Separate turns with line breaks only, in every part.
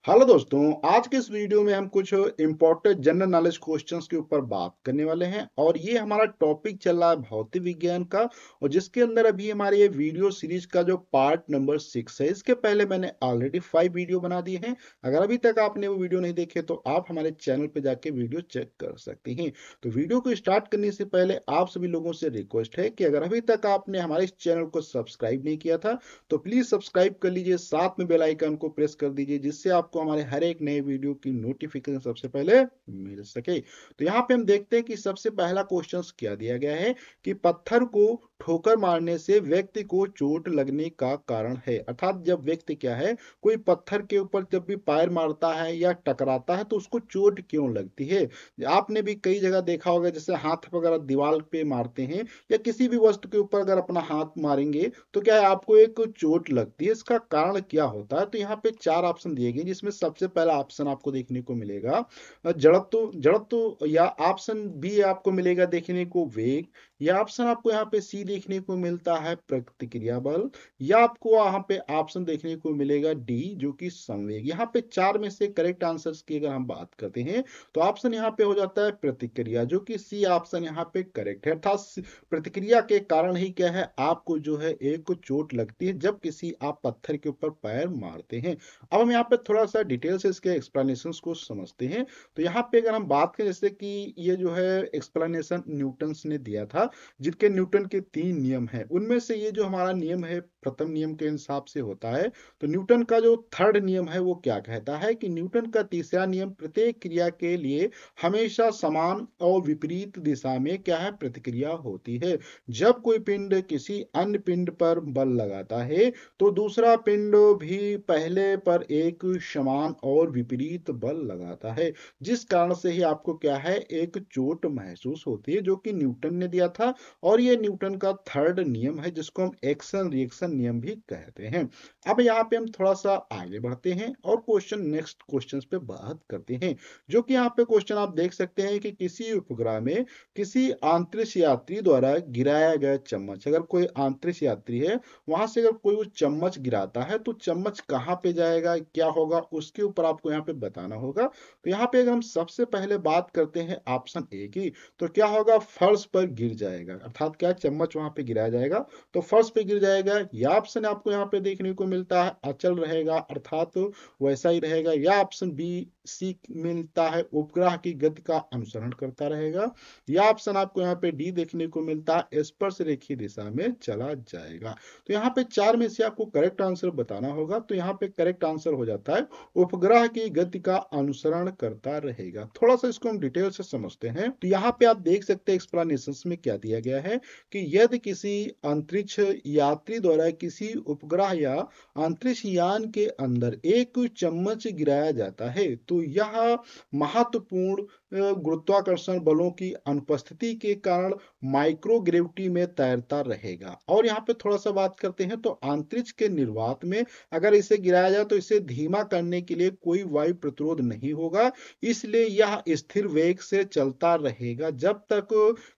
Hello दोस्तों, आज के इस वीडियो में हम कुछ इम्पोर्टेंट जनरल नॉलेज क्वेश्चंस के ऊपर बात करने वाले हैं और ये हमारा टॉपिक चल रहा है भौतिक विज्ञान का। और जिसके अंदर अभी हमारे ये वीडियो सीरीज का जो पार्ट नंबर 6 है, इसके पहले मैंने ऑलरेडी 5 वीडियो बना दिए हैं। अगर अभी तक आपने वो वीडियो नहीं देखे तो आप हमारे चैनल पे जाके वीडियो चेक कर सकते हैं। तो वीडियो को स्टार्ट करने से पहले आप सभी लोगों से रिक्वेस्ट है कि अगर अभी तक आपने हमारे इस चैनल को सब्सक्राइब नहीं किया था तो प्लीज सब्सक्राइब कर लीजिए, साथ में बेल आइकन को प्रेस कर दीजिए जिससे आपको हमारे हर एक नए वीडियो की नोटिफिकेशन सबसे पहले मिल सके। तो यहाँ पे हम देखते हैं कि सबसे पहला क्वेश्चन क्या दिया गया है कि पत्थर को ठोकर मारने से व्यक्ति को चोट लगने का कारण है। अर्थात जब व्यक्ति क्या है, कोई पत्थर के ऊपर जब भी पैर मारता है या टकराता है तो उसको चोट क्यों लगती है। आपने भी कई जगह देखा होगा, जैसे हाथ वगैरह दीवार पे मारते हैं या किसी भी वस्तु के ऊपर अगर अपना हाथ मारेंगे तो क्या है, आपको एक चोट लगती है। इसका कारण क्या होता है? तो यहाँ पे 4 ऑप्शन दिए गए जिसमें सबसे पहला ऑप्शन आपको देखने को मिलेगा जड़त्व, या ऑप्शन बी आपको मिलेगा देखने को वेग, या ऑप्शन आपको यहाँ पे सी देखने को मिलता है प्रतिक्रिया बल, या आपको यहाँ पे ऑप्शन देखने को मिलेगा डी जो कि संवेग। यहाँ पे 4 में से करेक्ट आंसर्स की अगर हम बात करते हैं तो ऑप्शन यहाँ पे हो जाता है प्रतिक्रिया, जो कि सी ऑप्शन यहाँ पे करेक्ट है। अर्थात प्रतिक्रिया के कारण ही क्या है, आपको जो है एक चोट लगती है जब किसी आप पत्थर के ऊपर पैर मारते हैं। अब हम यहाँ पे थोड़ा सा डिटेल से इसके एक्सप्लेनेशंस को समझते हैं। तो यहाँ पे अगर हम बात करें, जैसे कि ये जो है एक्सप्लेनेशन न्यूटन्स ने दिया था, जिनके न्यूटन के 3 नियम हैं, उनमें से ये जो हमारा नियम है प्रथम नियम के हिसाब से होता है। तो न्यूटन का जो थर्ड नियम है वो क्या कहता है कि न्यूटन का तीसरा नियम प्रत्येक क्रिया के लिए हमेशा समान और विपरीत दिशा में क्या है, प्रतिक्रिया होती है। जब कोई पिंड किसी अन्य पिंड पर बल लगाता है तो दूसरा पिंड भी पहले पर एक समान और विपरीत बल लगाता है, जिस कारण से ही आपको क्या है, एक चोट महसूस होती है, जो कि न्यूटन ने दिया था। और ये न्यूटन का थर्ड नियम है जिसको हम एक्शन रिएक्शन नियम भी कहते हैं। अब यहाँ पे हम थोड़ा सा आगे बढ़ते हैं और नेक्स्ट क्वेश्चन पे बात करते हैं, जो कि यहाँ पे क्वेश्चन आप देख सकते हैं कि किसी उपग्रह में किसी अंतरिक्ष यात्री द्वारा गिराया गया चम्मच, अगर कोई अंतरिक्ष यात्री है वहां से अगर कोई वो चम्मच गिराता है तो चम्मच कहाँ पे जाएगा, क्या होगा, उसके ऊपर आपको यहाँ पे बताना होगा। तो यहाँ पे अगर हम सबसे पहले बात करते हैं ऑप्शन ए की, तो क्या होगा, फर्श पर गिर जाएगा। अर्थात क्या, चम्मच वहां पे गिराया जाएगा तो फर्श पे गिर जाएगा। या ऑप्शन आपको यहाँ पे देखने को मिलता है अचल रहेगा, अर्थात वैसा ही रहेगा। या ऑप्शन बी सी मिलता है उपग्रह की गति का अनुसरण करता रहेगा। या ऑप्शन आपको यहाँ पे डी देखने को मिलता है स्पर्श रेखीय दिशा में चला जाएगा। तो यहाँ पे 4 में से आपको करेक्ट आंसर बताना होगा। तो यहाँ पे करेक्ट आंसर हो जाता है उपग्रह की गति का अनुसरण करता रहेगा। थोड़ा सा इसको हम डिटेल से समझते हैं। तो यहाँ पे आप देख सकते हैं एक्सप्लेनेशन में क्या दिया गया है कि यदि किसी अंतरिक्ष यात्री द्वारा किसी उपग्रह या अंतरिक्ष यान के अंदर एक चम्मच गिराया जाता है तो यह महत्वपूर्ण गुरुत्वाकर्षण बलों की अनुपस्थिति के कारण माइक्रोग्रेविटी में तैरता रहेगा। और यहाँ पे थोड़ा सा बात करते हैं तो अंतरिक्ष के निर्वात में अगर इसे गिराया जाए तो इसे धीमा करने के लिए कोई वायु प्रतिरोध नहीं होगा, इसलिए यह स्थिर वेग से चलता रहेगा जब तक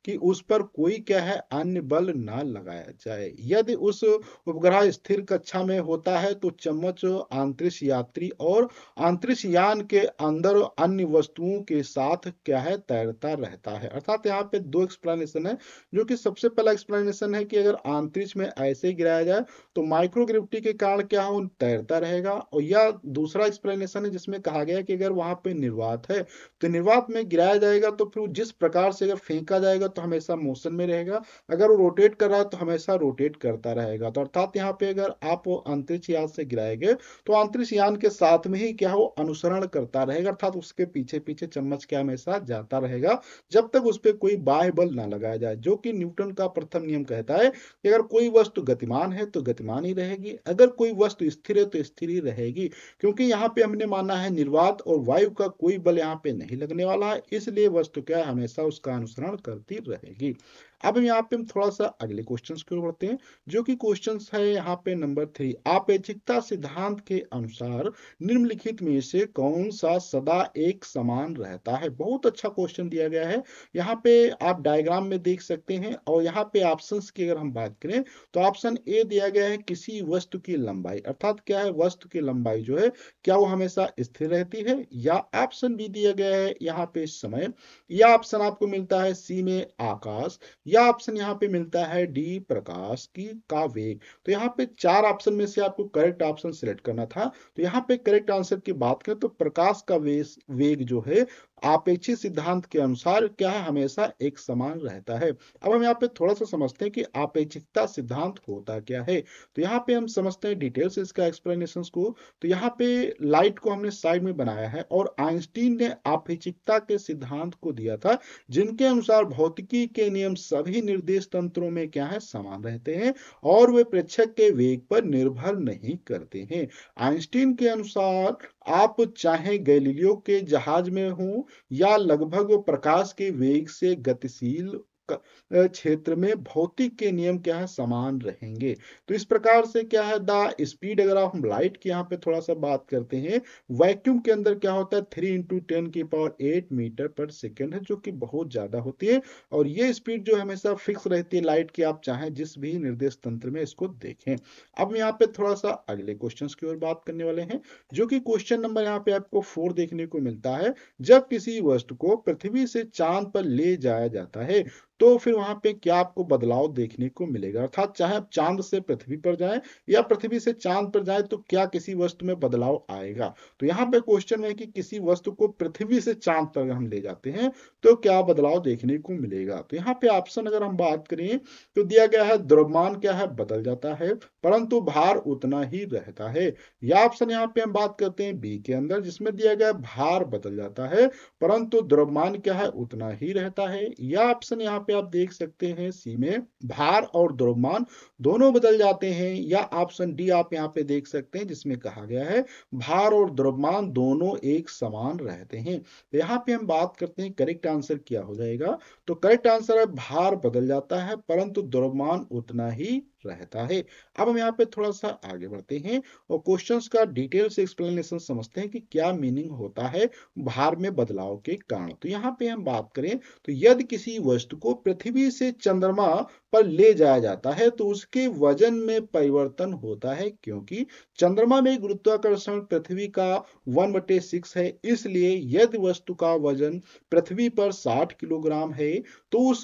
कि उस पर कोई क्या है, अन्य बल ना लगाया जाए। यदि उस उपग्रह स्थिर कक्षा में होता है तो चम्मच अंतरिक्ष यात्री और अंतरिक्ष यान के अंदर अन्य वस्तुओं के साथ क्या है, तैरता रहता है। अर्थात यहाँ पे 2 एक्सप्लेनेशन है, जो कि सबसे पहला एक्सप्लेनेशन है कि अगर अंतरिक्ष में ऐसे गिराया जाए तो माइक्रोग्रेविटी के कारण क्या हो, तैरता रहेगा। और या दूसरा एक्सप्लेनेशन है जिसमें कहा गया कि अगर वहां पे निर्वात है तो निर्वात में गिराया जाएगा तो फिर जिस प्रकार से अगर फेंका जाएगा तो हमेशा मोशन में रहेगा, अगर वो रोटेट कर रहा है तो हमेशा रोटेट करता रहेगा। तो अर्थात यहाँ पे अगर आप अंतरिक्ष यान से गिराएंगे तो अंतरिक्ष यान के साथ में ही क्या हो, अनुसरण करता रहेगा, अर्थात उसके पीछे पीछे चम्मच क्या हमेशा जाता रहेगा जब तक उस पर कोई बाह्य बल ना लगाया जाए। जो कि न्यूटन का प्रथम नियम कहता है कि अगर कोई वस्तु गतिमान है तो गतिमान ही रहेगी, अगर कोई वस्तु स्थिर है तो स्थिर ही रहेगी। क्योंकि यहाँ पे हमने माना है निर्वात और वायु का कोई बल यहाँ पे नहीं लगने वाला है, इसलिए वस्तु क्या है, हमेशा उसका अनुसरण करती रहेगी। अब यहाँ पे हम थोड़ा सा अगले क्वेश्चन की ओर बढ़ते हैं, जो कि क्वेश्चन है यहाँ पे नंबर 3। आपेक्षिकता सिद्धांत के अनुसार निम्नलिखित में से कौन सा सदा एक समान रहता है। बहुत अच्छा क्वेश्चन दिया गया है। यहाँ पे आप डायग्राम में देख सकते हैं, और यहाँ पे ऑप्शंस की अगर हम बात करें तो ऑप्शन ए दिया गया है किसी वस्तु की लंबाई, अर्थात क्या है, वस्तु की लंबाई जो है क्या वो हमेशा स्थिर रहती है, या ऑप्शन बी दिया गया है यहाँ पे समय, या ऑप्शन आपको मिलता है सी में आकाश, या ऑप्शन यहाँ पे मिलता है डी प्रकाश की का वेग। तो यहाँ पे चार ऑप्शन में से आपको करेक्ट ऑप्शन सिलेक्ट करना था। तो यहाँ पे करेक्ट आंसर की बात करें तो प्रकाश का वेग जो है आपेक्षिक सिद्धांत के अनुसार क्या है, हमेशा एक समान रहता है। अब हम यहाँ पे थोड़ा सा समझते हैं कि आपेक्षिकता सिद्धांत होता क्या है। तो यहाँ पे हम समझते हैं डिटेल से इसका एक्सप्लेनेशन को। तो यहाँ पे लाइट को हमने साइड में बनाया है, और आइंस्टीन ने आपेक्षिकता के सिद्धांत को दिया था, जिनके अनुसार भौतिकी के नियम सभी निर्देश तंत्रों में क्या है, समान रहते हैं, और वे प्रेक्षक के वेग पर निर्भर नहीं करते हैं। आइंस्टीन के अनुसार आप चाहे गैलीलियो के जहाज में हो, या लगभग वो प्रकाश के वेग से गतिशील क्षेत्र में भौतिक के नियम क्या है, समान रहेंगे। तो इस प्रकार से क्या है, द स्पीड, अगर आप हम लाइट की यहाँ पे थोड़ा सा बात करते हैं, वैक्यूम के अंदर क्या होता है 3 × 10⁸ मीटर पर सेकेंड है, जो कि बहुत ज्यादा होती है। और ये स्पीड जो हमेशा फिक्स रहती है लाइट की, आप चाहे जिस भी निर्देश तंत्र में इसको देखें। अब यहाँ पे थोड़ा सा अगले क्वेश्चन की ओर बात करने वाले हैं, जो कि क्वेश्चन नंबर यहाँ पे आपको 4 देखने को मिलता है। जब किसी वस्तु को पृथ्वी से चांद पर ले जाया जाता है, तो फिर वहां पे क्या आपको बदलाव देखने को मिलेगा, अर्थात चाहे आप चांद से पृथ्वी पर जाएं या पृथ्वी से चांद पर जाएं, तो क्या किसी वस्तु में बदलाव आएगा। तो यहाँ पे क्वेश्चन है कि किसी वस्तु को पृथ्वी से चांद पर हम ले जाते हैं तो क्या बदलाव देखने को मिलेगा। तो यहाँ पे ऑप्शन अगर हम बात करें तो दिया गया है द्रव्यमान क्या है, बदल जाता है, परंतु भार उतना ही रहता है। या ऑप्शन यहाँ पे हम बात करते हैं बी के अंदर, जिसमें दिया गया भार बदल जाता है परंतु द्रव्यमान क्या है, उतना ही रहता है। या ऑप्शन यहाँ पे आप देख सकते हैं सी में भार और द्रव्यमान दोनों बदल जाते हैं। या ऑप्शन डी आप यहाँ पे देख सकते हैं, जिसमें कहा गया है भार और द्रव्यमान दोनों एक समान रहते हैं। तो यहाँ पे हम बात करते हैं करेक्ट आंसर क्या हो जाएगा। तो करेक्ट आंसर है भार बदल जाता है परंतु द्रव्यमान उतना ही रहता है। अब हम यहाँ पे थोड़ा सा आगे बढ़ते हैं और क्वेश्चंस का डिटेल से एक्सप्लेनेशन समझते हैं कि क्या मीनिंग होता है भार में बदलाव के कारण। तो यहाँ पे हम बात करें तो यदि किसी वस्तु को पृथ्वी से चंद्रमा पर ले जाया जाता है तो उसके वजन में परिवर्तन होता है, क्योंकि चंद्रमा में गुरुत्वाकर्षण पृथ्वी का 1/6 है। इसलिए यदि वस्तु का वजन पृथ्वी पर 60 किलोग्राम है तो उस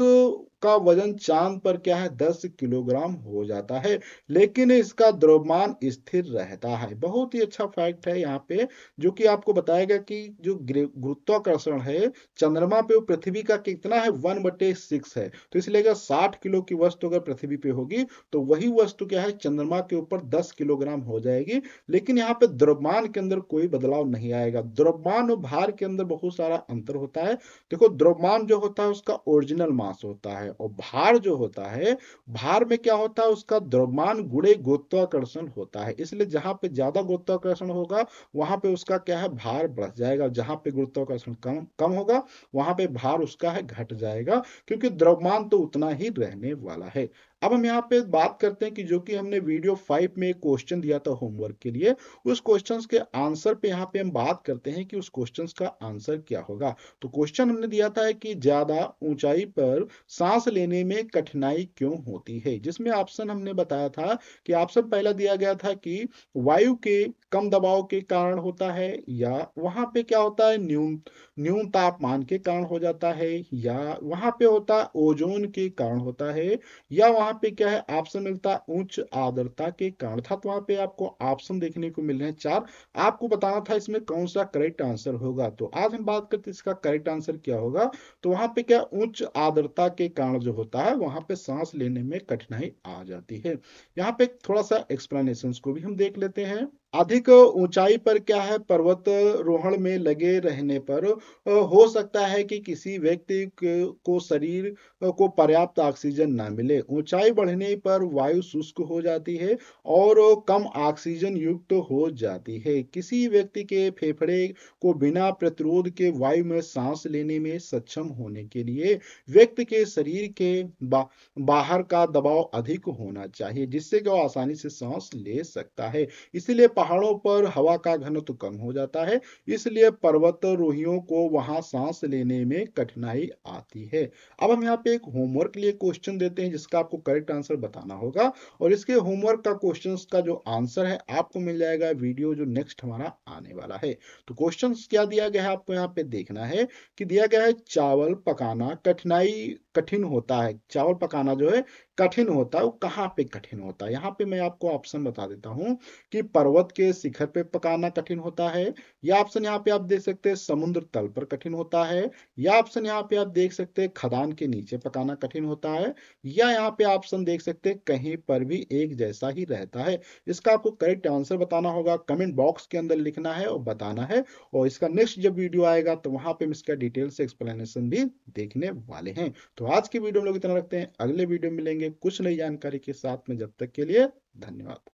का वजन चांद पर क्या है, 10 किलोग्राम हो जाता है, लेकिन इसका द्रव्यमान स्थिर रहता है। बहुत ही अच्छा फैक्ट है यहाँ पे, जो कि आपको बताएगा कि जो गुरुत्वाकर्षण है चंद्रमा पे वो पृथ्वी का कितना है, 1/6 है। तो इसलिए अगर 60 किलो की वस्तु अगर पृथ्वी पे होगी तो वही वस्तु क्या है, चंद्रमा के ऊपर 10 किलोग्राम हो जाएगी। लेकिन यहाँ पे द्रव्यमान के अंदर कोई बदलाव नहीं आएगा। द्रव्यमान और भार के अंदर बहुत सारा अंतर होता है। देखो, द्रव्यमान जो होता है उसका ओरिजिनल मास होता है, और भार जो होता है, भार में क्या होता है, उसका द्रव्यमान गुणे गुरुत्वाकर्षण होता है। इसलिए जहां पे ज्यादा गुरुत्वाकर्षण होगा वहां पे उसका क्या है, भार बढ़ जाएगा। जहां पे गुरुत्वाकर्षण कम कम होगा वहां पे भार उसका है घट जाएगा, क्योंकि द्रव्यमान तो उतना ही रहने वाला है। अब हम यहाँ पे बात करते हैं कि जो कि हमने वीडियो 5 में एक क्वेश्चन दिया था होमवर्क के लिए, उस क्वेश्चन के आंसर पे यहाँ पे हम बात करते हैं कि उस क्वेश्चन का आंसर क्या होगा। तो क्वेश्चन हमने दिया था कि ज्यादा ऊंचाई पर सांस लेने में कठिनाई क्यों होती है, जिसमें ऑप्शन हमने बताया था कि ऑप्शन पहला दिया गया था कि वायु के कम दबाव के कारण होता है, या वहां पे क्या होता है, न्यून तापमान के कारण हो जाता है, या वहां पे होता है ओजोन के कारण होता है, या वहां पे क्या है, ऑप्शन मिलता है उच्च आर्द्रता के कारण था। तो वहां पे आपको ऑप्शन देखने को मिल रहे हैं 4। आपको बताना था इसमें कौन सा करेक्ट आंसर होगा। तो आज हम बात करते हैं इसका करेक्ट आंसर क्या होगा। तो वहां पे क्या, उच्च आर्द्रता के कारण जो होता है वहां पे सांस लेने में कठिनाई आ जाती है। यहाँ पे थोड़ा सा एक्सप्लेनेशन को भी हम देख लेते हैं। अधिक ऊंचाई पर क्या है, पर्वतारोहण में लगे रहने पर हो सकता है कि किसी व्यक्ति को शरीर को पर्याप्त ऑक्सीजन ना मिले। ऊंचाई बढ़ने पर वायु शुष्क हो जाती है और कम ऑक्सीजन युक्त हो जाती है। किसी व्यक्ति के फेफड़े को बिना प्रतिरोध के वायु में सांस लेने में सक्षम होने के लिए व्यक्ति के शरीर के बाहर का दबाव अधिक होना चाहिए, जिससे कि वो आसानी से सांस ले सकता है। इसीलिए पहाड़ों पर हवा का घनत्व कम हो जाता है, इसलिए पर्वतारोहियों को वहां सांस लेने में कठिनाई आती है। अब हम यहाँ पे एक होमवर्क के लिए क्वेश्चन देते हैं जिसका आपको करेक्ट आंसर बताना होगा, और इसके होमवर्क का क्वेश्चन का जो आंसर है आपको मिल जाएगा वीडियो जो नेक्स्ट हमारा आने वाला है। तो क्वेश्चन क्या दिया गया है आपको यहाँ पे देखना है कि दिया गया है चावल पकाना कठिन होता है। चावल पकाना जो है कठिन होता है, वो कहाँ पे कठिन होता है? यहाँ पे मैं आपको ऑप्शन बता देता हूँ कि पर्वत के शिखर पे पकाना कठिन होता है, या ऑप्शन यहाँ पे आप देख सकते हैं समुद्र तल पर कठिन होता है, या ऑप्शन यहाँ पे आप देख सकते हैं खदान के नीचे पकाना कठिन होता है, या यहाँ पे ऑप्शन देख सकते हैं कहीं पर भी एक जैसा ही रहता है। इसका आपको करेक्ट आंसर बताना होगा, कमेंट बॉक्स के अंदर लिखना है और बताना है, और इसका नेक्स्ट जब वीडियो आएगा तो वहां पे हम इसका डिटेल से एक्सप्लेनेशन भी देखने वाले हैं। तो आज की वीडियो में लोग इतना रखते हैं, अगले वीडियो में मिलेंगे कुछ नई जानकारी के साथ में। जब तक के लिए धन्यवाद।